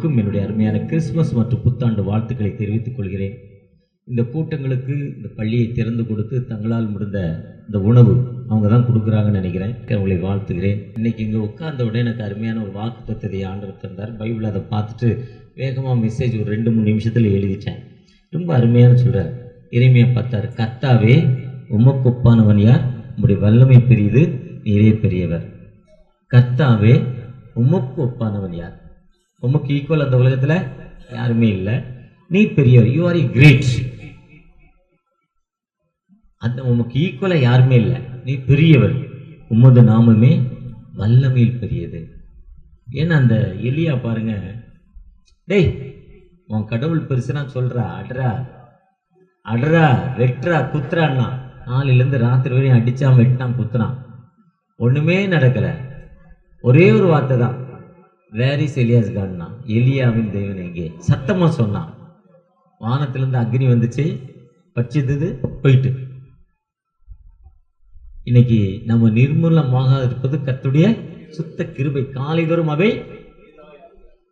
அனைவருக்கும் என்னுடைய அருமையான கிறிஸ்துமஸ் மற்றும் புத்தாண்டு வாழ்த்துக்களை தெரிவித்துக் கொள்கிறேன். இந்த கூட்டங்களுக்கு இந்த பள்ளியை திறந்து கொடுத்து தங்களால் முடிந்த இந்த உணவு அவங்க தான் கொடுக்குறாங்கன்னு நினைக்கிறேன். உங்களை வாழ்த்துகிறேன். இன்றைக்கி இங்கே உட்கார்ந்த உடனே எனக்கு அருமையான ஒரு வாக்கு தத்துவத்தை ஆண்டவர் தந்தார். பைபிள் அதை பார்த்துட்டு வேகமாக மெசேஜ் ஒரு 2-3 நிமிஷத்தில் எழுதிட்டேன். ரொம்ப அருமையான சொல்கிறார். எரேமியா 10 கர்த்தாவே உமக்கு ஒப்பானவன் யார்? உம்முடைய வல்லமை பெரியது, நீரே பெரியவர். கர்த்தாவே உமக்கு ஒப்பானவன் யார்? உமக்கு ஈக்குவல் அந்த உலகத்தில் யாருமே இல்லை. நீ பெரியவர். You are great. அந்த உமக்கு ஈக்குவலாக யாருமே இல்லை. நீ பெரியவர். உமது நாமமே வல்லமையில் பெரியது. ஏன்னா அந்த எலியா பாருங்க, டேய் உன் கடவுள் பெருசுனா சொல்றா, அடரா அடரா வெட்டுறா குத்துறான்னா, நாளிலேருந்து ராத்திரி வரையும் அடிச்சான், வெட்டினான், குத்துனான், ஒண்ணுமே நடக்கலை. ஒரே ஒரு வார்த்தை தான், வேர் இஸ் எலியாஸ் காட்னா, எலியாவின் தேவன் எங்கே? சத்தமா சொன்னான். வானத்திலிருந்து அக்னி வந்துச்சு, பட்சித்தது, போயிட்டு. இன்னைக்கு நம்ம நிர்மூலமாக இருப்பது கர்த்தருடைய சுத்த கிருபை. காலைதோறும் அவை.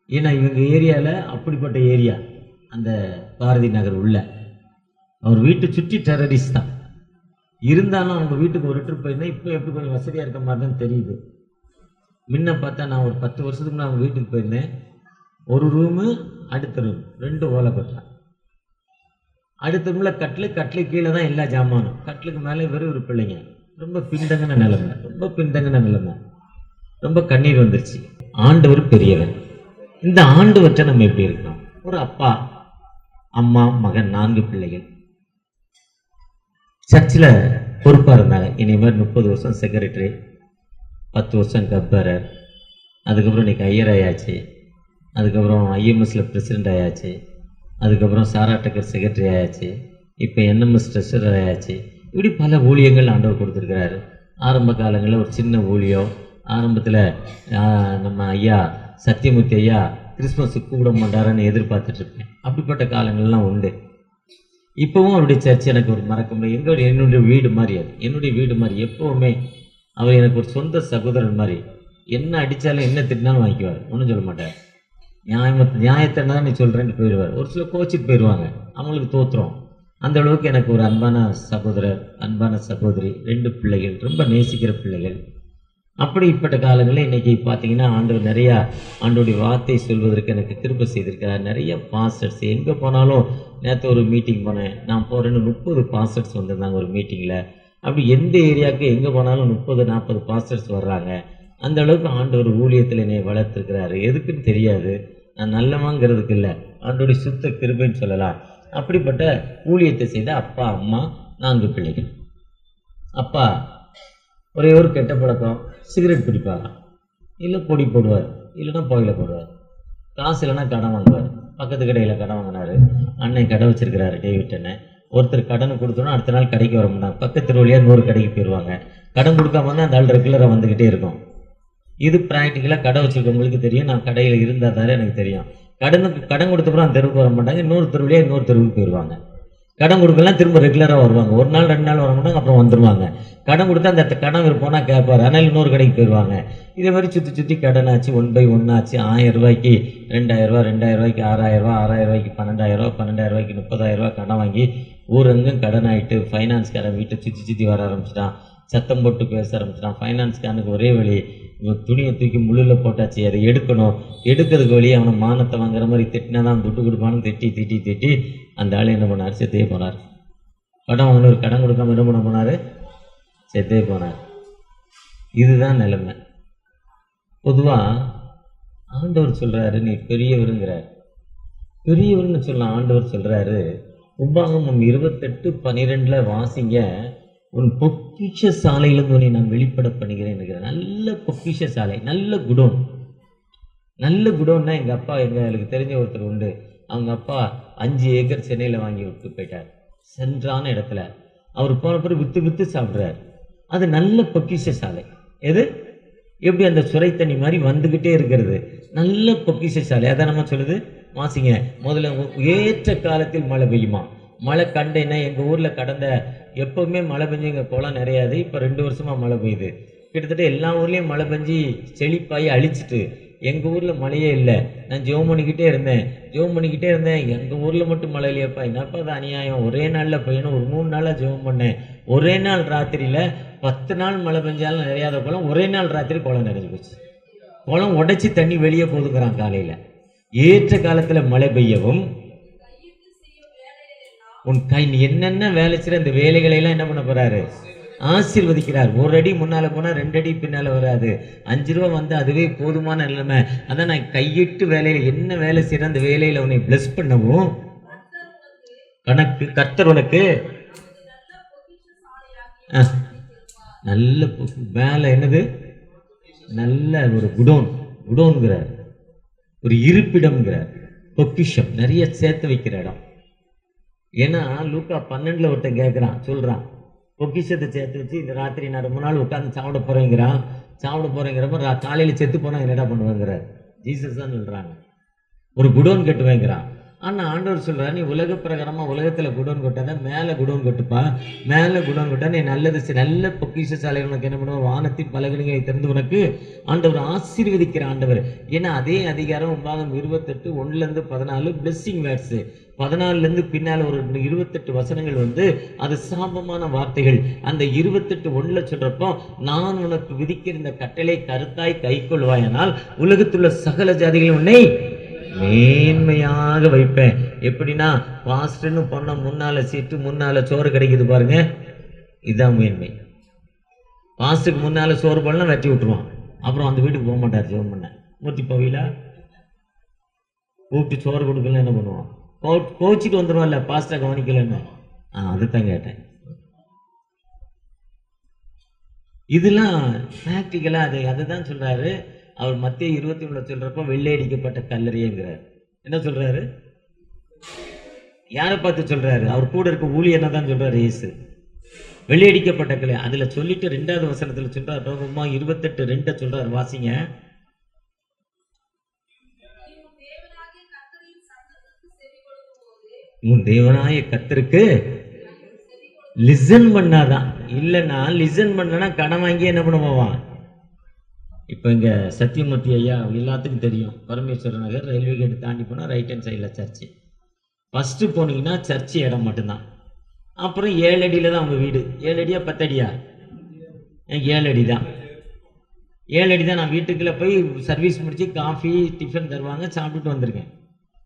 ஏன்னா இவங்க ஏரியாவில் அப்படிப்பட்ட ஏரியா, அந்த பாரதி நகர் உள்ள அவர் வீட்டை சுற்றி டெரரிஸ்ட் தான் இருந்தாலும் அவங்க வீட்டுக்கு ஒரு ட்ரிப் போயிருந்தேன். இப்போ எப்படி கொஞ்சம் வசதியாக இருக்க மாதிரி தான் தெரியுது. முன்ன பார்த்தா நான் ஒரு 10 வருஷத்துக்கு முன்னாடி அவங்க வீட்டுக்கு போயிருந்தேன். ஒரு ரூமு, அடுத்த ரூம் 2 ஓலை கொட்டான். அடுத்த ரூமில் கட்டிலு கீழே தான் எல்லா ஜாமானும். கட்டிலுக்கு மேலே வெறும் ஒரு பிள்ளைங்க. ரொம்ப பின்தங்கின நிலைமை, ரொம்ப கண்ணீர் வந்துருச்சு. ஆண்டவர் பெரியவர். இந்த ஆண்டவற்றை நம்ம எப்படி இருக்கணும்? ஒரு அப்பா, அம்மா, மகன், 4 பிள்ளைகள். சர்ச்சில் பொறுப்பாக இருந்தாங்க. என்னை மாதிரி 30 வருஷம் செக்ரட்டரி, 10 வருஷம் கப்பரர், அதுக்கப்புறம் இன்னைக்கு ஐயர் ஆயாச்சு, அதுக்கப்புறம் ஐஎம்எஸில் பிரசிடெண்ட் ஆயாச்சு, அதுக்கப்புறம் சாரா டக்கர் செக்ரட்டரி ஆயாச்சு, இப்போ என்எம்எஸ் ட்ரெஷரர் ஆயாச்சு. இப்படி பல ஊழியங்கள் ஆண்டவர் கொடுத்துருக்கிறாரு. ஆரம்ப காலங்களில் ஒரு சின்ன ஊழியம். ஆரம்பத்தில் நம்ம ஐயா சத்தியமூர்த்தி ஐயா கிறிஸ்மஸுக்கு கூப்பிட மாட்டாரான்னு எதிர்பார்த்துட்ருப்பேன். அப்படிப்பட்ட காலங்கள்லாம் உண்டு. இப்போவும் அவருடைய சர்ச் எனக்கு ஒரு மறக்க முடியும். என்னுடைய வீடு மாதிரி, அது என்னுடைய வீடு மாதிரி. எப்போவுமே அவர் எனக்கு ஒரு சொந்த சகோதரன் மாதிரி. என்ன அடித்தாலும் என்ன திட்டினாலும் வாங்கிக்குவார், ஒன்றும் சொல்ல மாட்டார். நியாயத்தை தான் நீ சொல்கிறேன்னு போயிடுவார். ஒரு சில கோச்சிட்டு போயிடுவாங்க, அவங்களுக்கு தோற்றுறோம். அந்த அளவுக்கு எனக்கு ஒரு அன்பான சகோதரர், அன்பான சகோதரி, 2 பிள்ளைகள், ரொம்ப நேசிக்கிற பிள்ளைகள். அப்படிப்பட்ட காலங்களில் இன்றைக்கி பார்த்தீங்கன்னா ஆண்டவர் நிறையா ஆண்டோடைய வார்த்தை சொல்வதற்கு எனக்கு கிருபை செய்திருக்கிறார். நிறைய பாஸ்டர்ஸ் எங்கே போனாலும். நேற்று ஒரு மீட்டிங் போனேன், நான் போகிறேன்னு 30 பாஸ்டர்ஸ் வந்திருந்தாங்க ஒரு மீட்டிங்கில். அப்படி எந்த ஏரியாவுக்கு எங்கே போனாலும் 30-40 பாஸ்டர்ஸ் வர்றாங்க. அந்த அளவுக்கு ஆண்டவர் ஊழியத்தில் என்னை வளர்த்துருக்கிறாரு. எதுக்குன்னு தெரியாது, நான் நல்லவாங்கிறதுக்கு இல்லை, ஆண்டோடைய சுத்த கிருபைன்னு சொல்லலாம். அப்படிப்பட்ட ஊழியத்தை செய்த அப்பா, அம்மா, 4 பிள்ளைகள். அப்பா ஒரே ஒரு கெட்ட பழக்கம், சிகரெட் பிடிப்பாங்க, இல்லை பொடி போடுவார், இல்லைன்னா புகையில போடுவார். காசு இல்லைன்னா கடன் வாங்குவார். பக்கத்து கடையில் கடன் வாங்கினார். அண்ணன் கடை வச்சிருக்கிறாரு, டேவிட் அண்ணன். ஒருத்தர் கடன் கொடுத்தோன்னா அடுத்த நாள் கடைக்கு வர மாட்டாங்க, பக்கத்து வழியாக 100 கடைக்கு போயிடுவாங்க. கடன் கொடுக்காம தான் அந்த ஆள் ரெகுலராக வந்துக்கிட்டே இருக்கும். இது ப்ராக்டிக்கலாக கடை வச்சுருக்கவங்களுக்கு தெரியும். நான் கடையில் இருந்தால் தானே எனக்கு தெரியும். கடன் கொடுத்தப்பறம் அந்த தெருவுக்கு வர மாட்டாங்க, இன்னொரு தெருவிலேயே இன்னொரு தெருவுக்கு போயிடுவாங்க. கடன் கொடுக்கலாம், திரும்ப ரெகுலராக வருவாங்க. 1 நாள் 2 நாள் வர மாட்டாங்க, அப்புறம் வந்துடுவாங்க. கடன் கொடுத்தா அந்த கடன் விற்போனா கேட்பார், அதனால் இன்னொரு கடைக்கு போயிடுவாங்க. இதே மாதிரி சுற்றி கடன் ஆச்சு. 1 by 1 ஆச்சு. 1000 ரூபாய்க்கு 2000 ரூபா, 2000 ரூபாய்க்கு 6000 ரூபா, 6000 ரூபாய்க்கு 12000 ரூபா, 12000 ரூபாய்க்கு 30000 ரூபா கடன் வாங்கி ஊரெங்கும் கடன் ஆகிட்டு ஃபைனான்ஸ்காரன் வீட்டை சுற்றி வர ஆரம்பிச்சிட்டான். சத்தம் போட்டு பேச ஆரம்பிச்சிட்டான். ஃபைனான்ஸ்காரனுக்கு ஒரே வழி, துணியை தூக்கி முள்ளில் போட்டாச்சு, அதை எடுக்கிறதுக்கு வழி அவனை மானத்தை வாங்குற மாதிரி திட்டினா தான் துட்டு கொடுப்பான்னு திட்டி அந்த ஆள் என்ன பண்ணார்? செத்தே போனார். கடன் வாங்கினவர் கடன் கொடுக்காம என்ன பண்ண போனார்? செத்தே போனார். இதுதான் நிலைமை. பொதுவாக ஆண்டவர் சொல்கிறாரு, நீ பெரியவருங்கிறார். பெரியவர்னு சொல்ல ஆண்டவர் சொல்கிறாரு. உபாகமம் 28:12 வாசிங்க. உன் பொக்கிஷ சாலையிலிருந்து உன்னை நான் வெளிப்பட பண்ணுகிறேன். நல்ல பொக்கிஷ சாலை, நல்ல குடோன். நல்ல குடோன்னா எங்களுக்கு தெரிஞ்ச ஒருத்தர் உண்டு. அவங்க அப்பா 5 ஏக்கர் சென்னையில் வாங்கி விட்டு போயிட்டார். சென்றான இடத்துல அவர் போன பிறகு விற்று சாப்பிட்றாரு. அது நல்ல பொக்கிஷ சாலை. எது? எப்படி அந்த சுரை தண்ணி மாதிரி வந்துக்கிட்டே இருக்கிறது. நல்ல பொக்கிஷ சாலை. அதான் நம்ம சொல்லுது, வாசிங்க. முதல்ல ஏற்ற காலத்தில் மழை பெய்யுமா? மழை கண்டேன்னா எங்கள் ஊரில் எப்போவுமே மழை பெஞ்சு எங்கள் குளம் நிறையாது. இப்போ 2 வருஷமாக மழை பெய்யுது. கிட்டத்தட்ட எல்லா ஊர்லேயும் மழை பெஞ்சு செழிப்பாகி அழிச்சிட்டு எங்கள் ஊரில் மழையே இல்லை. நான் ஜெபம் பண்ணிக்கிட்டே இருந்தேன். எங்கள் ஊரில் மட்டும் மழை இல்லையாப்பா, என்னப்பா அது அநியாயம், ஒரே நாளில் பெய்யணும். ஒரு 3 நாளாக ஜெபம் பண்ணேன். ஒரே நாள் ராத்திரியில் 10 நாள் மழை பெஞ்சாலும் நிறையாத குளம் ஒரே நாள் ராத்திரி குளம் நிறைஞ்சு போச்சு. குளம் உடைச்சி தண்ணி வெளியே போதுங்கிறான். காலையில் ஏற்ற காலத்தில் மழை பெய்யவும் உன் கை நீ என்னென்ன வேலை செய்கிற அந்த வேலைகளை எல்லாம் என்ன பண்ண போறாரு? ஆசீர்வதிக்கிறார். 1 அடி முன்னால போனா 2 அடி பின்னால வராது. 5 ரூபா வந்து அதுவே போதுமான நிலைமை. அதான் நான் கையிட்டு வேலையில என்ன வேலை செய்யற அந்த வேலையில உன்னை பிளஸ் பண்ணவும் கர்த்தர் உனக்கு நல்ல வேலை என்னது, நல்ல ஒரு குடோன்கிறார், ஒரு இருப்பிடம்ங்கிறார், பொக்கிஷம், நிறைய சேர்த்து வைக்கிற இடம். ஏன்னா லூக்கா 12 ஒருத்தன் கேட்குறான், சொல்கிறான், பொக்கிஷத்தை சேர்த்து வச்சு இந்த ராத்திரி நான் ரொம்ப நாள் உட்காந்து சாப்பிட போகிறேங்கிறப்ப காலையில் செத்து போனால் என்னடா பண்ணுவேங்கிறார். ஜீசஸ் தான் சொல்கிறாங்க, ஒரு குடோன் கட்டுவேங்கிறான். ஆனால் ஆண்டவர் சொல்கிறார், நீ உலக பிரகாரமாக உலகத்தில் குடோன் கொட்டாத, மேலே குடோன் கொட்டுப்பா. மேலே குடோன் கொட்டா நீ நல்ல பொக்கிஷ சாலை உனக்கு என்ன பண்ணுவோம், வானத்தின் பலகணிகளை திறந்து உனக்கு ஆண்டவர் ஆசீர்வதிக்கிற ஆண்டவர். ஏன்னா அதே அதிகாரம் 28 1 14 பிளெஸ்ஸிங் வேர்ட்ஸு, 14 பின்னால் ஒரு 28 வசனங்கள் வந்து அது சாபமான வார்த்தைகள். அந்த 28 1 சொல்றப்போ, நான் உனக்கு விதிக்கிற இந்த கட்டளை கருத்தாய் கை கொள்வாயனால் உலகத்துள்ள சகல ஜாதிகளும் உன்னை மேன்மையாக வைப்பேன். எப்படின்னா பாஸ்டர்னு பொண்ண முன்னால சீட்டு முன்னால சோறு கிடைக்குது பாருங்க, இதுதான் மேன்மை. பாஸ்டருக்கு முன்னால சோறு பண்ணலாம் வெட்டி விட்டுருவான், அப்புறம் அந்த வீட்டுக்கு போக மாட்டார். ஜெபம் பண்ண மூர்த்தி பவியில கூப்பிட்டு சோறு கொடுக்கல என்ன பண்ணுவான், கோச்சிட்டு வந்துடுவான்ல, பாஸ்டர் கவனிக்கலன்னு. அதுதான் கேட்டேன். இதெல்லாம் பிராக்டிக்கலா அதுதான் சொல்றாரு அவர். மத்திய 23 சொல்றப்ப வெள்ளை அடிக்கப்பட்ட கல்லறைங்கிறார். என்ன சொல்றாரு, யாரை பார்த்து சொல்றாரு? அவர் கூட இருக்க ஊழியனை தான் சொல்றாரு இயேசு. வெள்ளை அடிக்கப்பட்ட கல்லறை அதுல சொல்லிட்டு 2வது வசனத்துல சொல்றாரு, ரோமமா 28:2 சொல்றாரு, வாசிங்க. உன் தேவனாய கர்த்தருக்கு லிசன் பண்ணாதான். இல்லைன்னா லிசன் பண்ணனா கடன் வாங்கி என்ன பண்ண போவான். இப்போ இங்கே சத்தியமூர்த்தி ஐயா எல்லாத்துக்கும் தெரியும், பரமேஸ்வர நகர் ரயில்வே கேட்டு தாண்டி போனால் ரைட் ஹேண்ட் சைடில் சர்ச்சு. ஃபஸ்ட்டு போனீங்கன்னா சர்ச்சு இடம் மட்டும்தான். அப்புறம் 7 அடியில் தான் அவங்க வீடு. 7 அடியா 10 அடியா? 7 அடி தான். 7 அடி தான். நான் வீட்டுக்குள்ளே போய் சர்வீஸ் முடித்து காஃபி டிஃபன் தருவாங்க, சாப்பிட்டுட்டு வந்திருக்கேன்.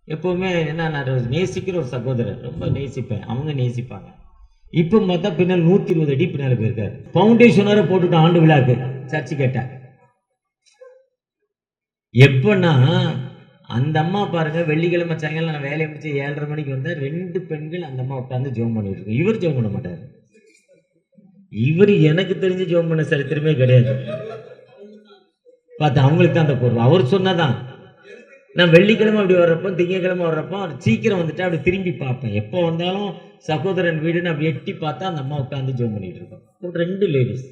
எப்போவுமே என்ன, நான் நேசிக்கிற ஒரு சகோதரர், ரொம்ப நேசிப்பேன், அவங்க நேசிப்பாங்க. இப்போ பார்த்தா பின்னால் 120 அடி பின்னால் போயிருக்காரு. ஃபவுண்டேஷனரை போட்டுட்டு ஆண்டு விழாக்கு சர்ச்சு கேட்டேன். எப்பன்னா அந்த அம்மா பாருங்க, வெள்ளிக்கிழமை சாயங்காலம் நான் வேலையை முடிச்சு 7:30 மணிக்கு வந்தா 2 பெண்கள் அந்த அம்மா உட்காந்து ஜெபம் பண்ணிட்டு இருக்கு. இவர் ஜெபம் பண்ண மாட்டார். இவர் எனக்கு தெரிஞ்சு ஜெபம் பண்ண சரித்திரமே கிடையாது. பார்த்து அவங்களுக்கு தான் அந்த பொருள் அவர் சொன்னதான். நான் வெள்ளிக்கிழமை அப்படி வர்றப்போ, திங்கக்கிழமை வர்றப்போ சீக்கிரம் வந்துட்டு அப்படி திரும்பி பார்ப்பேன். எப்போ வந்தாலும் சகோதரன் வீடுன்னு அப்படி எட்டி பார்த்தா அந்த அம்மா உட்காந்து ஜெபம் பண்ணிட்டு இருக்கோம். 2 லேடிஸ்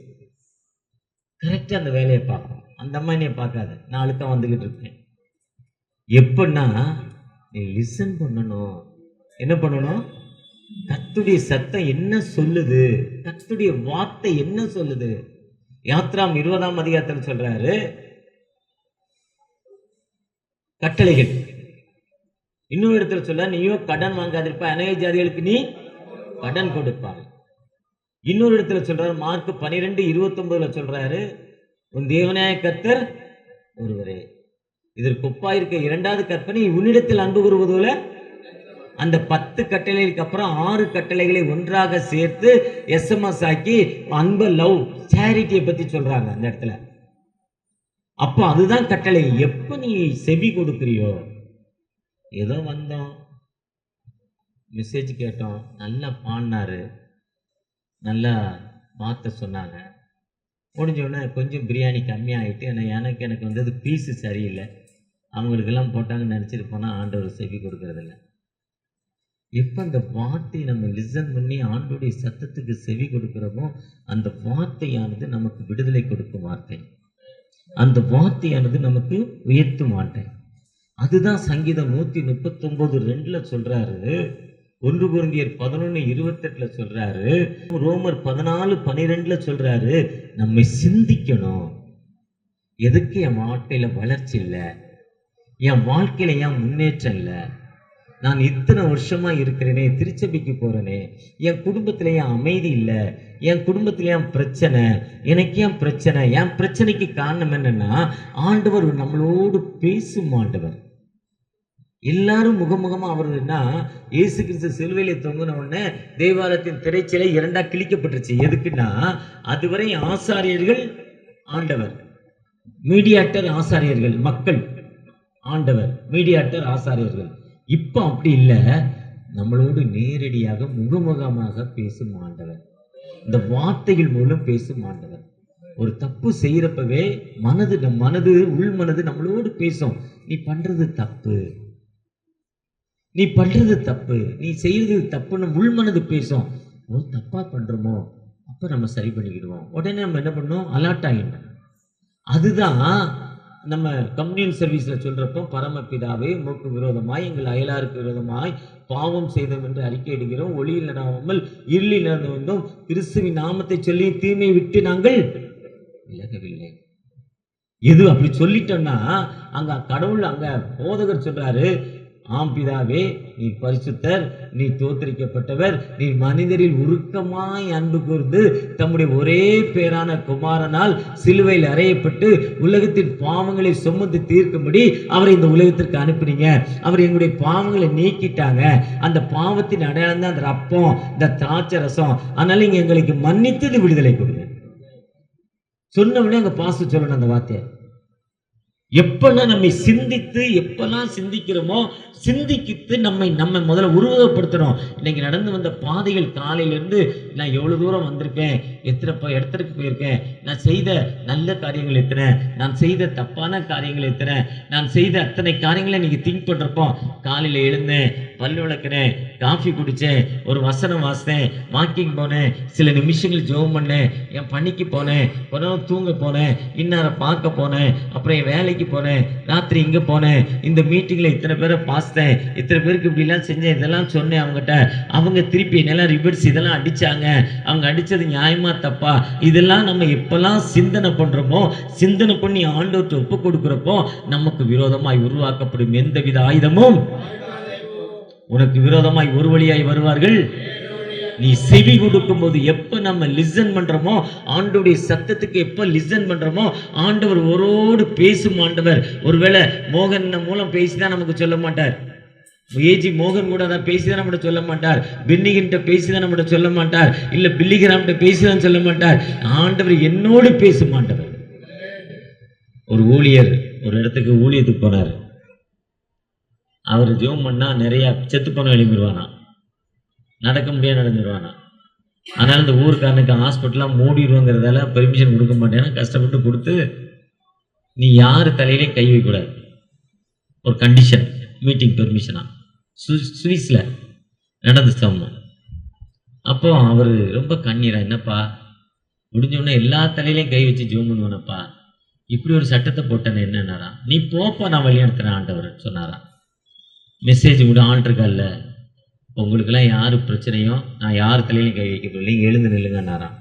கரெக்டா அந்த வேலையை பார்ப்போம். அந்த அம்மா என்னைய பார்க்காத, நான் அழுத்தம் வந்துகிட்டு இருக்கேன். எப்படின்னா நீ லிசன் பண்ணணும். என்ன பண்ணணும்? கர்த்தருடைய சத்தம் என்ன சொல்லுது, கர்த்தருடைய வார்த்தை என்ன சொல்லுது. யாத்ராம் 20ஆம் அதிகாரத்தில் சொல்றாரு, கட்டளைகள். இன்னொரு இடத்துல சொல்ல, நீயோ கடன் வாங்காதிருப்ப, அநேக ஜாதிகளுக்கு நீ கடன் கொடுப்பார். இன்னொரு இடத்துல சொல்றாரு, மார்க் 12:29 சொல்றாரு, உன் தேவனாய கர்த்தர் ஒருவரே. இதற்கு ஒப்பாயிருக்க 2வது கற்பனை, உன்னிடத்தில் அன்பு கூறுவது போல. அந்த 10 கட்டளைகளுக்கு அப்புறம் 6 கட்டளைகளை ஒன்றாக சேர்த்து SMS ஆக்கி அன்பு, லவ், சேரிட்டியை பத்தி சொல்றாங்க அந்த இடத்துல. அப்போ அதுதான் கட்டளை. எப்ப நீ செவி கொடுக்கிறியோ, ஏதோ வந்தோம், மெசேஜ் கேட்டோம், நல்லா பாடினாரு, நல்லா வார்த்தை சொன்னாங்க, முடிஞ்ச உடனே கொஞ்சம் பிரியாணி கம்மியாகிட்டு, எனக்கு வந்தது பீஸு சரியில்லை, அவங்களுக்கெல்லாம் போட்டாங்கன்னு நினச்சிட்டு போனால் ஆண்டவர் செவி கொடுக்கறதில்ல. எப்போ அந்த வார்த்தையை நம்ம லிசன் பண்ணி ஆண்டோடைய சத்தத்துக்கு செவி கொடுக்கிறோமோ, அந்த வார்த்தையானது நமக்கு விடுதலை கொடுக்கும் வார்த்தை, அந்த வார்த்தையானது நமக்கு உயர்த்தும் வார்த்தை. அதுதான் சங்கீதம் 139:2 சொல்றாரு, 1 கொரிந்தியர் 11:28 சொல்றாரு, ரோமர் 14:12 சொல்றாரு, நம்மை சிந்திக்கணும். எதுக்கு என் வாழ்க்கையில வளர்ச்சி இல்லை, என் வாழ்க்கையில ஏன் முன்னேற்றம் இல்லை, நான் இத்தனை வருஷமா இருக்கிறேனே, திருச்சபைக்கு போறேனே, என் குடும்பத்துல ஏன் அமைதி இல்லை, என் குடும்பத்துல ஏன் பிரச்சனை, எனக்கு ஏன் பிரச்சனை, என் பிரச்சனைக்கு காரணம் என்னன்னா ஆண்டவர் நம்மளோடு பேசும் ஆண்டவர். எல்லாரும் முகமுகமா அவருன்னா இயேசு கிறிஸ்து சிலுவையில தொங்குன உடனே தேவாலயத்தின் திரைச்சிலை இரண்டா கிழிக்கப்பட்டுருச்சு. எதுக்குன்னா அதுவரை ஆசாரியர்கள் ஆண்டவர், மீடியாட்டர் ஆசாரியர்கள், மக்கள் ஆண்டவர், மீடியாட்டர் ஆசாரியர்கள். இப்ப அப்படி இல்லை, நம்மளோடு நேரடியாக முகமுகமாக பேசும் ஆண்டவர், இந்த வார்த்தைகள் மூலம் பேசும் ஆண்டவர். ஒரு தப்பு செய்யறப்பவே மனது உள் மனது நம்மளோடு பேசும், நீ பண்றது தப்பு, நீ பண்றது தப்பு, நீ செய்யறது தப்புன்னு உள்மனது பேசும். ஓ தப்பா பண்றோமோ, அப்ப நம்ம சரி பண்ணிக்கிடுவோம். உடனே நம்ம என்ன பண்ணோம், அலர்ட் ஆகிட்டோம். அதுதான் நம்ம கம்யூனியன் சர்வீஸ்ல சொல்றப்போ, பரமபிதாவே உமக்கு விரோதமாய் எங்கள் அயலாருக்கு விரோதமாய் பாவம் செய்தோம் என்று அறிக்கை இடுகிறோம், ஒளியில் நடாமல் இருளில் நடந்து வந்தோம், கிறிஸ்துவின் நாமத்தை சொல்லி தீமை விட்டு நாங்கள் விலகவில்லை. எது அப்படி சொல்லிட்டோம்னா அங்க கடவுள், அங்க போதகர் சொல்றாரு, ஆம் பிதாவே நீ பரிசுத்தர், நீ தோத்தரிக்கப்பட்டவர், நீ மனிதரில் உருக்கமாய் அன்பு கூர்ந்து தம்முடைய ஒரே பேரான குமாரனால் சிலுவையில் அறையப்பட்டு உலகத்தின் பாவங்களை சுமந்து தீர்க்கும்படி அவரை இந்த உலகத்திற்கு அனுப்பினீங்க. அவர் எங்களுடைய பாவங்களை நீக்கிட்டாங்க. அந்த பாவத்தின் அடையாளம் தான் அந்த ரப்பம், இந்த திராட்சை ரசம். அதனால இங்க எங்களுக்கு மன்னித்தது விடுதலை கொடுங்க. சொன்ன உடனே அங்க பாச சொல்லணும் அந்த வார்த்தையை. எப்பன்னா நம்மை சிந்தித்து, எப்பெல்லாம் சிந்திக்கிறோமோ சிந்திக்கிட்டு நம்ம முதல்ல உருவகப்படுத்தணும். இன்னைக்கு நடந்து வந்த பாதைகள், காலையிலிருந்து நான் எவ்வளவு தூரம் வந்திருக்கேன், எத்தனை இடத்திற்கு போயிருக்கேன், நான் செய்த நல்ல காரியங்கள் எத்தனை, நான் செய்த தப்பான காரியங்கள் எத்தனை, நான் செய்த அத்தனை காரியங்களை இன்னைக்கு திங்க் பண்றப்போ, காலையில எழுந்தேன், பல்லு விளக்குனேன், காஃபி குடிச்சேன், ஒரு வசனம் வாசித்தேன், வாக்கிங் போனேன், சில நிமிஷங்கள் ஜெபம் பண்ணேன், என் பணிக்கு போனேன், கொஞ்சம் தூங்க போனேன், இன்னாரை பார்க்க போனேன், அப்புறம் என் வேலைக்கு போனேன், ராத்திரி இங்க போனேன், இந்த மீட்டிங்ல இத்தனை பேரை பார்த்தேன், இத்தனை பேருக்கு இப்படி எல்லாம் செஞ்சேன், இதெல்லாம் சொன்னேன் அவங்ககிட்ட, அவங்க திருப்பி என்னெல்லாம் ரிவர்ஸ் இதெல்லாம் அடிச்சாங்க, அவங்க அடிச்சது நியாயமா தப்பா, இதெல்லாம் நம்ம எப்பெல்லாம் சிந்தனை பண்றோமோ, சிந்தனை பண்ணி ஆண்டவர்கிட்ட ஒப்பு கொடுக்கிறப்போ நமக்கு விரோதமாய் உருவாக்கப்படும் எந்தவித ஆயுதமும் உனக்கு விரோதமாய் ஒரு வழியாய் வருவார்கள். நீ செவி கொடுக்கும் போது எப்ப நம்ம லிசன் பண்றோமோ, ஆண்டவருடைய சத்தத்துக்கு எப்ப லிசன் பண்றோமோ, ஆண்டவர் ஒரோடு பேசும் ஆண்டவர். ஒருவேளை மோகன் மூலம் பேசிதான் நமக்கு சொல்ல மாட்டார், ஏஜி மோகன் கூட தான் பேசிதான் நம்மகிட்ட சொல்ல மாட்டார், பென்னிகிட்ட பேசிதான் நம்மகிட்ட சொல்ல மாட்டார், இல்ல பில்லிகிராம்கிட்ட பேசிதான் சொல்ல மாட்டார். ஆண்டவர் என்னோடு பேசும் ஆண்டவர். ஒரு ஊழியர் ஒரு இடத்துக்கு ஊழியத்துக்கு போனார். அவர் ஜெபம் பண்ணா நிறைய செத்து போன எழுப்பிடுவானா, நடக்க முடியாது நடந்துருவானா. அதனால இந்த ஊருக்காரனுக்கு ஹாஸ்பிட்டலாம் மூடிடுவோங்கிறதால பெர்மிஷன் கொடுக்க மாட்டேன்னா கஷ்டப்பட்டு கொடுத்து, நீ யார் தலையிலே கை வைக்கக்கூடாது, ஒரு கண்டிஷன், மீட்டிங் பெர்மிஷனா. சுவிஸ்ல நடந்து சமம். அப்போ அவர் ரொம்ப கண்ணீரா, என்னப்பா முடிஞ்சோடனே எல்லா தலையிலையும் கை வச்சு ஜெபம் பண்ணுவானப்பா, இப்படி ஒரு சட்டத்தை போட்டேன்னு என்னன்னாரா, நீ போப்பா நான் வழிநடத்துறேன் ஆண்டவர் சொன்னாரா. மெசேஜ் கூட ஆள்ருக்கல்ல, உங்களுக்கெல்லாம் யாரு பிரச்சனையோ நான் யார் தலையிலையும் கை வைக்க போகல, நீங்கள் எழுந்து நில்லுங்கன்னாராம்.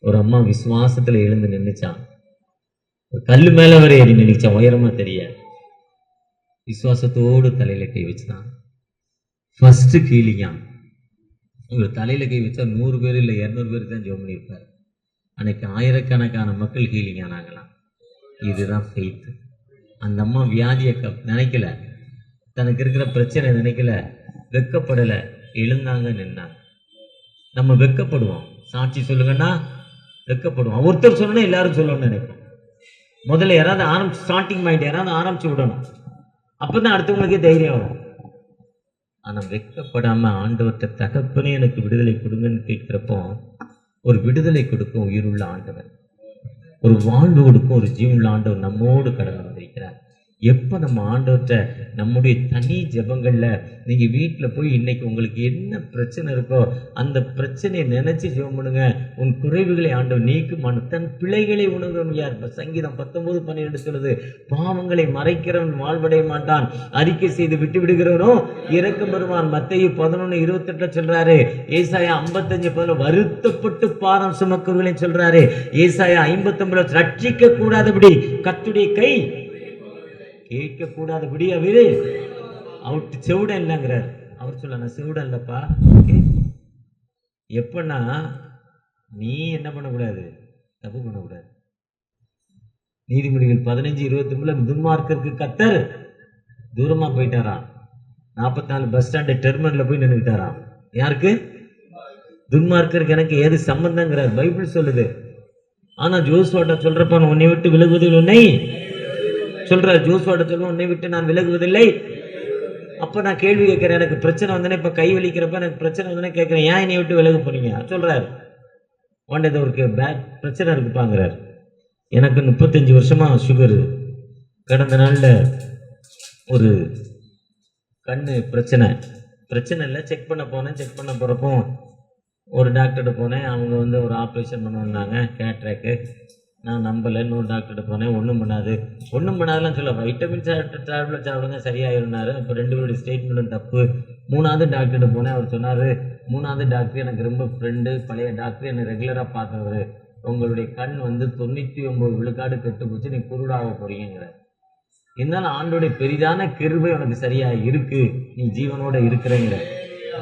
ஒரு அம்மா விசுவாசத்துல எழுந்து நின்றுச்சான், ஒரு கல்லு மேல வரை ஏறி நினைச்சான், உயரமா தெரிய, விசுவாசத்தோடு தலையில கை வச்சுதான். ஃபர்ஸ்ட் கீழிங்கா, ஒரு தலையில கை வச்சா 100 பேர் இல்லை 200 பேர் தான் ஜெபம் பண்ணியிருப்பார். அன்னைக்கு ஆயிரக்கணக்கான மக்கள் ஹீலிங் ஆனாங்களாம். இதுதான் ஃபெய்த். அந்த அம்மா வியாதியை நினைக்கல, தனக்கு இருக்கிற பிரச்சனை நினைக்கல, வெக்கப்படலை, எழுந்தாங்க, நின்னாங்க. நம்ம வெக்கப்படுவோம், சாட்சி சொல்லுங்கன்னா வெக்கப்படுவோம். ஒருத்தர் சொல்லணும் எல்லாரும் சொல்லணும்னு நினைப்போம். முதல்ல யாராவது ஸ்டார்டிங் பாயிண்ட் யாராவது ஆரம்பிச்சு விடணும், அப்பதான் அடுத்தவங்களுக்கே தைரியம் வரும். ஆனா வெக்கப்படாம ஆண்டவர்கிட்ட தகப்பனே எனக்கு விடுதலை கொடுங்கன்னு கேட்கிறப்போ, ஒரு விடுதலை கொடுக்கும் உயிருள்ள ஆண்டவர், ஒரு வாழ்வு கொடுக்கும் ஒரு ஜீவனுள்ள ஆண்டவர் நம்மோடு கடந்து வந்திருக்கிறார். எப்போ நம்ம ஆண்டவர்கிட்ட நம்முடைய தனி ஜெபங்களில் நீங்கள் வீட்டில் போய் இன்னைக்கு உங்களுக்கு என்ன பிரச்சனை இருக்கோ அந்த பிரச்சனையை நினச்சி ஜெபம் பண்ணுங்க. உன் குறைவுகளை ஆண்டவர் நீக்கும், தன் பிழைகளை உணர்வன் யார்? சங்கீதம் 19:12 சொல்லுது, பாவங்களை மறைக்கிறவன் வாழ்வடைய மாட்டான், அறிக்கை செய்து விட்டு விடுகிறவனோ இரக்கம் பெறுவான். மத்தேயு 11:28 சொல்றாரு. ஏசாயா 55:10 வருத்தப்பட்டு பாரம் சுமக்கிறவர்களையும் சொல்றாரு. ஏசாயா 59 ரட்சிக்க கூடாதபடி கர்த்தருடைய கை கேட்க கூடாதபடி அவரு அவருக்கு செவிடன் இல்லைங்கிறார். அவர் சொல்ல, நான் செவிடன் இல்லப்பா. எப்பன்னா நீ என்ன பண்ணக்கூடாது, தப்பு பண்ணக்கூடாது. நீதிமொழிகள் 15:23 துன்மார்க்கருக்கு கர்த்தர் தூரமா போயிட்டாராம். 44 பஸ் ஸ்டாண்டு டெர்மினல்ல போய் நின்றுட்டாராம். யாருக்கு? துன்மார்க்கருக்கு எனக்கு ஏது சம்பந்தங்கிறார் பைபிள் சொல்லுது. ஆனா ஜோசுவாட்ட சொல்றப்ப உன்னை விட்டு விலகுவதில் உன்னை சொல்றார். ஜோசுவாட்ட சொல்ல, உன்னை விட்டு நான் விலகுவதில்லை. அப்ப நான் கேள்வி கேட்கிறேன், எனக்கு பிரச்சனை வந்தனே, இப்ப கை வலிக்கிறப்ப எனக்கு பிரச்சனை வந்தனே கேட்கிறேன், ஏன் என்னை விட்டு விலகு போனீங்க சொல்றாரு. ஒன்றது ஒரு பேட் பிரச்சனை இருக்குப்பாங்கிறார். எனக்கு 35 வருஷமா சுகரு. கடந்த நாள்ல ஒரு கண்ணு பிரச்சனை இல்லை, செக் பண்ண போனேன். செக் பண்ண போறப்போ ஒரு டாக்டர்கிட்ட போனேன். அவங்க ஒரு ஆப்ரேஷன் பண்ணுவாங்க, கேட்ராக்கு. நான் நம்பலை. இன்னொரு டாக்டர்கிட்ட போனேன். ஒன்றும் பண்ணாதெல்லாம் சொல்ல, வைட்டமின் டேப்லெட் சாப்பிடுங்க சரியாயிருந்தாரு. இப்போ 2 பேருடைய ஸ்டேட்மெண்ட்டும் தப்பு. 3வது டாக்டர்கிட்ட போனேன். அவர் சொன்னார், 3வது டாக்டர் எனக்கு ரொம்ப ஃப்ரெண்டு, பழைய டாக்டர், என்னை ரெகுலராக பார்த்தவர். உங்களுடைய கண் 99 விழுக்காடு கெட்டு போச்சு, நீ குருடாக போறீங்கிற. இருந்தாலும் ஆண்டோடைய பெரிதான கிருபை உனக்கு சரியா இருக்கு, நீ ஜீவனோட இருக்கிறேங்கிற,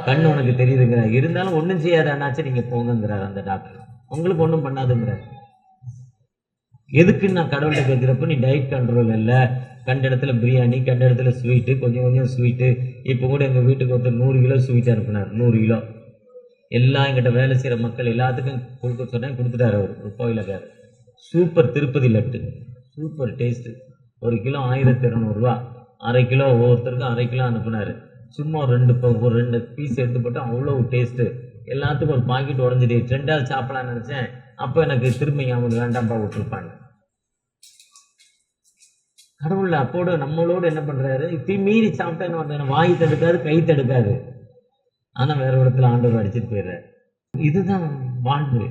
கண் உனக்கு தெரியுதுங்கிற. இருந்தாலும் ஒன்றும் செய்யாத அண்ணாச்சு, நீங்க போங்கிறார் அந்த டாக்டர். உங்களுக்கு ஒன்றும் பண்ணாதுங்கிறார். எதுக்குன்னு நான் கடவுள்கிட்ட கேட்குறப்ப, நீ டயட் கண்ட்ரோல் இல்லை, கண்ட இடத்துல பிரியாணி, கண்ட இடத்துல ஸ்வீட்டு, கொஞ்சம் ஸ்வீட்டு. இப்போ கூட எங்கள் வீட்டுக்கு ஒருத்தர் 100 கிலோ ஸ்வீட் அனுப்புனார். 100 கிலோ எல்லாம் எங்கிட்ட வேலை செய்கிற மக்கள் எல்லாத்துக்கும் கொடுக்க சொன்னேன். கொடுத்துட்டார் அவர். ஒரு கோயிலக்கார் super Tirupati laddu, super taste. 1 kilo 1200 ரூபா. 1/2 கிலோ ஒவ்வொருத்தருக்கும் 1/2 கிலோ அனுப்புனார். சும்மா ஒரு 2 பீஸ் எடுத்து போட்டு அவ்வளோ டேஸ்ட்டு. எல்லாத்துக்கும் ஒரு பாக்கெட் உடஞ்சிட்டு 2வது சாப்பிடலான்னு நினச்சேன். அப்போ எனக்கு திரும்ப அவங்க வேண்டாம்ப்பா விட்டுருப்பாங்க. கடவுள் அப்போட நம்மளோடு என்ன பண்றாரு, இப்படி மீறி சாப்பிட்டேன்னு வாய் தடுக்காது, கை தடுக்காது. ஆனா வேற இடத்துல ஆண்டவர் அடிச்சுட்டு போயிடுறாரு. இதுதான் வாழ்வு.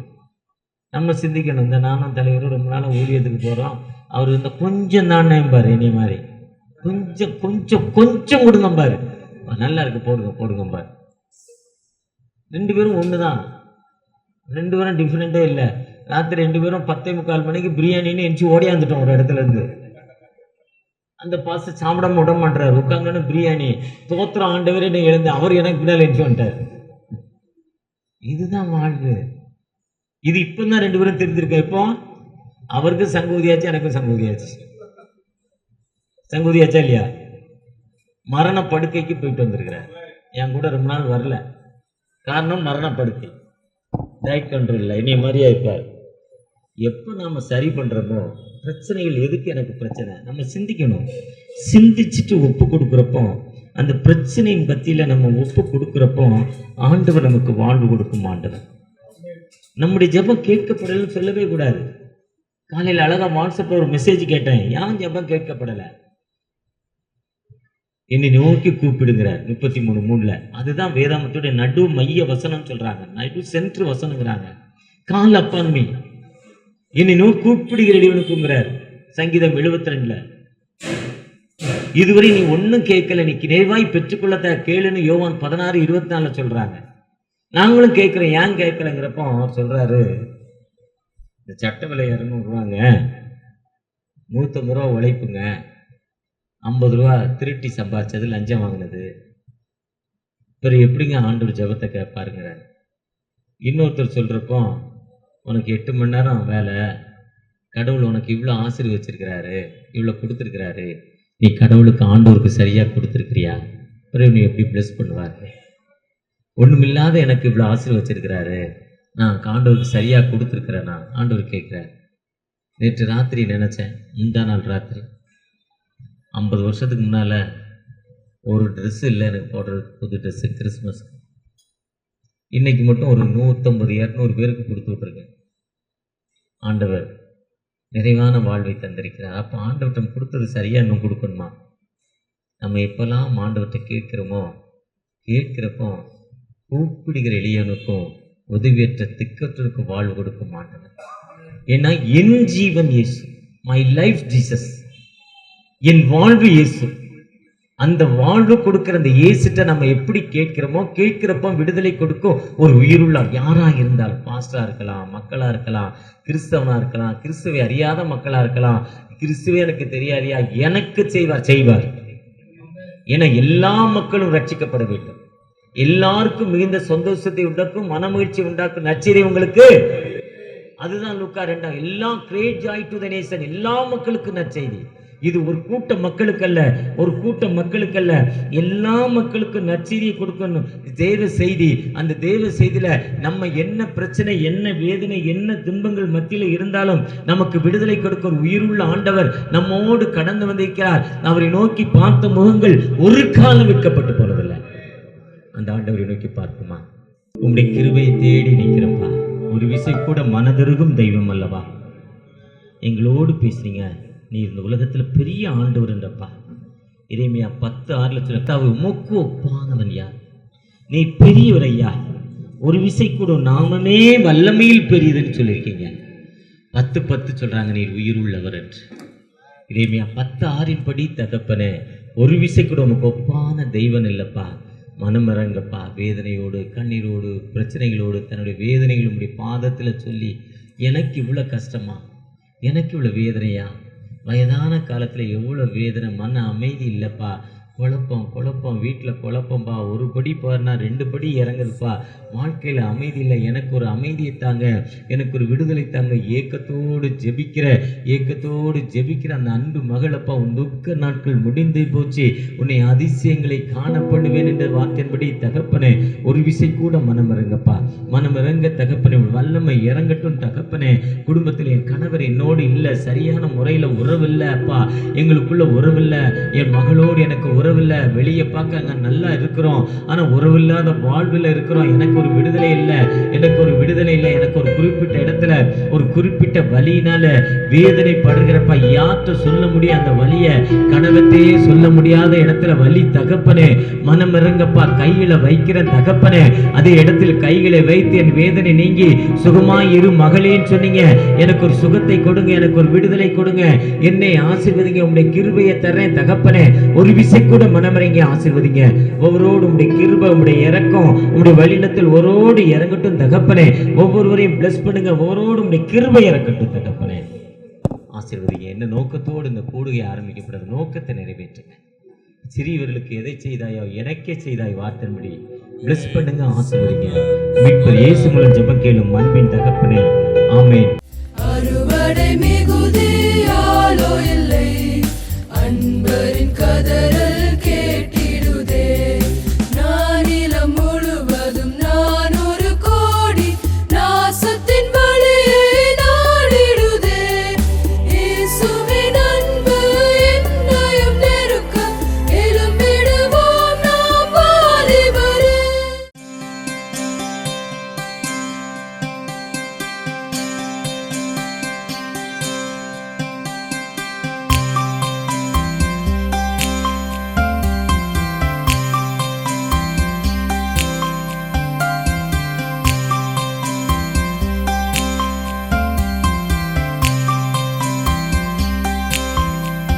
நம்ம சிந்திக்கணும். இந்த நானும் தலைவரும் ரொம்ப நாள் ஊழியத்துக்கு போறோம். அவர் இந்த கொஞ்சம் தானே பாரு, இனி மாதிரி கொஞ்சம் கொஞ்சம் கொஞ்சம் கொடுங்க பாரு, நல்லா இருக்கு, போடுங்க பாரு. 2 பேரும் ஒண்ணுதான், 2 பேரும் டிஃப்ரெண்டே இல்லை. ராத்திரி 2 பேரும் 10:45 மணிக்கு பிரியாணின்னு எஞ்சி ஓடியாந்துட்டோம் ஒரு இடத்துல இருந்து. அந்த பாச சாப்பிடாம விட மாட்டார். உட்காந்து பிரியாணி தோத்திரம் ஆண்டவரே எழுந்து அவர் எனக்கு பின்னால் எஞ்சி வந்துட்டார். இதுதான் வாழ்வு. இது இப்பதான் 2 பேரும் தெரிஞ்சிருக்க. இப்போ அவருக்கு சங்கூதியாச்சு, எனக்கும் சங்கூதியாச்சு. சங்கூதியாச்சா இல்லையா? மரண படுக்கைக்கு போயிட்டு வந்திருக்கிறார். என் கூட ரொம்ப நாள் வரல. காரணம் மரண படுக்கை, டயட் கண்ட்ரோல் இல்லை. இனி மாதிரியா இருப்பார். எப்போ நாம சரி பண்றோமோ, பிரச்சனைகள் எதுக்கு எனக்கு பிரச்சனை, நம்ம சிந்திக்கணும். சிந்திச்சுட்டு ஒப்பு கொடுக்குறப்போ, அந்த பிரச்சனையின் பத்தியில நம்ம ஒப்பு கொடுக்குறப்போ ஆண்டவர் நமக்கு வாழ்வு கொடுக்கும். ஆண்டவர் நம்முடைய ஜெபம் கேட்கப்படலன்னு சொல்லவே கூடாது. காலையில் அழகா வாட்ஸ்அப்ல ஒரு மெசேஜ் கேட்டேன், ஏன் ஜெபம் கேட்கப்படலை, என்னை நோக்கி கூப்பிடுங்கிறார் 33:3. அதுதான் வேதாமத்துடைய நடு மைய வசனம் சொல்றாங்க, நடு சென்ட்ரு வசனங்கிறாங்க. கால் அப்பான்மை என்னை நோக்கி கூப்பிடுகிற இவனுக்குங்கிறார் சங்கீதம் 72. இதுவரை நீ ஒன்னும் கேட்கல, நீ நிறைவாய் பெற்றுக்கொள்ளத்த கேளுன்னு யோவான் 16:24 சொல்றாங்க. நாங்களும் கேட்கிறோம், ஏன் கேட்கலங்கிறப்போ அவர் சொல்றாரு, இந்த சட்ட விலை 200 ரூபாங்க, 150 ரூபா உழைப்புங்க, 50 ரூபா திருட்டி சம்பாதிச்சது, லஞ்சம் வாங்கினது, பிறகு எப்படிங்க ஆண்டவர் ஜெபத்தை கேட்பாருங்கிறார். இன்னொருத்தர் சொல்றப்போ, உனக்கு 8 மணி நேரம் வேலை, கடவுள் உனக்கு இவ்வளோ ஆசீர்வச்சிருக்கிறாரு, இவ்வளோ கொடுத்துருக்கிறாரு, நீ கடவுளுக்கு ஆண்டவருக்கு சரியா கொடுத்துருக்கிறியா, பிறகு நீ எப்படி பிளஸ் பண்ணுவார்? ஒண்ணுமில்லாத எனக்கு இவ்வளோ ஆசீர்வச்சிருக்கிறாரு, நான் ஆண்டவருக்கு சரியா கொடுத்துருக்கிறேன்னா ஆண்டவர் கேட்கிறார். நேற்று ராத்திரி நினைச்சேன், முந்தா நாள் ராத்திரி 50 வருஷத்துக்கு முன்னால ஒரு ட்ரெஸ் இல்லை எனக்கு போடுறது, புது ட்ரெஸ்ஸு கிறிஸ்மஸ்க்கு. இன்னைக்கு மட்டும் ஒரு 150-200 பேருக்கு கொடுத்து விட்டுருக்கேன். ஆண்டவர் நிறைவான வாழ்வை தந்திருக்கிறார். அப்போ ஆண்டவர்கிட்ட கொடுத்தது சரியாக இன்னும் கொடுக்கணுமா? நம்ம எப்பெல்லாம் ஆண்டவர்கிட்ட கேட்கிறப்போ கூப்பிடுகிற எளியவனுக்கும் உதவியற்ற திக்கற்றனுக்கும் வாழ்வு கொடுக்கும் ஆண்டவர். ஏன்னா என் ஜீவன் இயேசு, மை லைஃப் ஜீசஸ், என் வாழ்வு இயேசு. அந்த வாழ்வு கொடுக்கிற அந்த இயேசுட்ட நம்ம எப்படி கேட்கிறப்போ விடுதலை கொடுக்கும் ஒரு உயிருள்ள யாரா இருந்தாலும், பாஸ்டரா இருக்கலாம், மக்களா இருக்கலாம், கிறிஸ்தவனா இருக்கலாம், கிறிஸ்துவை அறியாத மக்களா இருக்கலாம், கிறிஸ்துவே எனக்கு தெரியாதியா, எனக்கு செய்வார். ஏன்னா எல்லா மக்களும் ரட்சிக்கப்பட வேண்டும். எல்லாருக்கும் மிகுந்த சந்தோஷத்தை உண்டாக்கும், மன மகிழ்ச்சி உண்டாக்கும் நற்செய்தி உங்களுக்கு. அதுதான் லூக்கா 2 எல்லாம் great joy to the nation, எல்லா மக்களுக்கும் நற்செய்தி. இது ஒரு கூட்ட மக்களுக்கு அல்ல, எல்லா மக்களுக்கும் நற்செய்தியை கொடுக்கணும். தேவ செய்தி, அந்த தேவ செய்தியில நம்ம என்ன பிரச்சனை, என்ன வேதனை, என்ன துன்பங்கள் மத்தியில இருந்தாலும் நமக்கு விடுதலை கொடுக்க ஒரு உயிருள்ள ஆண்டவர் நம்மோடு கடந்து வந்திருக்கிறார். அவரை நோக்கி பார்த்த முகங்கள் ஒரு காலம் விற்கப்பட்டு போனதில்லை. அந்த ஆண்டவரை நோக்கி பார்க்குமா? உங்களுடைய கிருபையை தேடி நிற்கிறப்பா, ஒரு விசை கூட மனதருகும் தெய்வம் அல்லவா, எங்களோடு பேசுறீங்க. நீ இந்த உலகத்துல பெரிய ஆண்டவர் என்றப்பா. எரேமியா 10:6 சொல்ல, உமக்கு ஒப்பானவன் யார்? நீ பெரியவர் ஐயா, ஒரு விசை கூட நாமமே வல்லமையில் பெரியதுன்னு சொல்லியிருக்கீங்க. 10:10 சொல்றாங்க நீர் உயிருள்ளவர் என்று. எரேமியா 10:6 படி தகப்பனே, ஒரு விசை கூட உமக்கு ஒப்பான தெய்வன் இல்லப்பா. மனம் இறங்கப்பா, வேதனையோடு கண்ணீரோடு பிரச்சனைகளோடு தன்னுடைய வேதனைகள் பாதத்துல சொல்லி, எனக்கு இவ்வளோ கஷ்டமா, எனக்கு இவ்வளோ வேதனையா, வயதான காலத்தில் எவ்வளோ வேதனை, மன அமைதி இல்லைப்பா, குழப்பம் வீட்டில் குழப்பம்பா, ஒரு படி பாருனா 2 படி இறங்குதுப்பா, வாழ்க்கையில் அமைதி இல்லை, எனக்கு ஒரு அமைதியை தாங்க, எனக்கு ஒரு விடுதலை தாங்க, ஏக்கத்தோடு ஜெபிக்கிற அந்த அன்பு மகளப்பா, உன் துக்க நாட்கள் முடிந்து போச்சு, உன்னை அதிசயங்களை காணப்படுவேன் என்ற வார்த்தையின்படி தகப்பனே, ஒரு விசை கூட மனமிறங்கப்பா, மனமிறங்க தகப்பனே, வல்லமை இறங்கட்டும் தகப்பனே. குடும்பத்தில் என் கணவர் என்னோடு இல்லை, சரியான முறையில் உறவு இல்லை அப்பா, எங்களுக்குள்ள உறவு இல்லை, என் மகளோடு எனக்கு உறவில்லை, வெளியே பார்க்க அங்கே நல்லா இருக்கிறோம், ஆனால் உறவில்லாத வாழ்வில் இருக்கிறோம். எனக்கு ஒரு விடுதலை இல்லை, எனக்கு ஒரு குறிப்பிட்ட இடத்துல ஒரு குறிப்பிட்ட வலியினால வேதனை படுகிறப்ப யார்கிட்ட சொல்ல முடியும் அந்த வலியை? கணவத்தையே சொல்ல முடியாத இடத்துல வலி தகப்பனே, மனம் இறங்கப்பா, கையில வைக்கிற தகப்பனே, அதே இடத்தில் கைகளை வைத்து என் வேதனை நீங்கி சுகமாய் இரு மகளேன்னு சொன்னீங்க. எனக்கு ஒரு சுகத்தை கொடுங்க, எனக்கு ஒரு விடுதலை கொடுங்க, என்னை ஆசீர்வதிங்க, உங்களுடைய கிருபையை தர்றேன் தகப்பனே. ஒரு விசை கூட மனமிறங்கி ஆசீர்வதிங்க. ஒவ்வொருவரோடு உங்களுடைய கிருபை, உங்களுடைய இரக்கம், உங்களுடைய வழிநடத்தல் ஒவ்வொருவோடு இறங்கட்டும் தகப்பனே. ஒவ்வொருவரையும் பிளஸ் பண்ணுங்க, ஒவ்வொருவோடு உங்களுடைய கிருபை இறக்கட்டும் தகப்பனே. ஆசீர்வதிங்க. என்ன நோக்கத்தோடு இந்த கூடுகை ஆரம்பிக்கப்படுறது, நோக்கத்தை நிறைவேற்றுங்க. சிறியவர்களுக்கு எதை செய்தாயோ எனக்கே செய்தாய் வார்த்தையின்படி பிளஸ் பண்ணுங்க, ஆசீர்வதிங்க. மீட்பர் இயேசு மூலம் ஜெபம் கேளும் அன்பின் தகப்பனே, ஆமென்.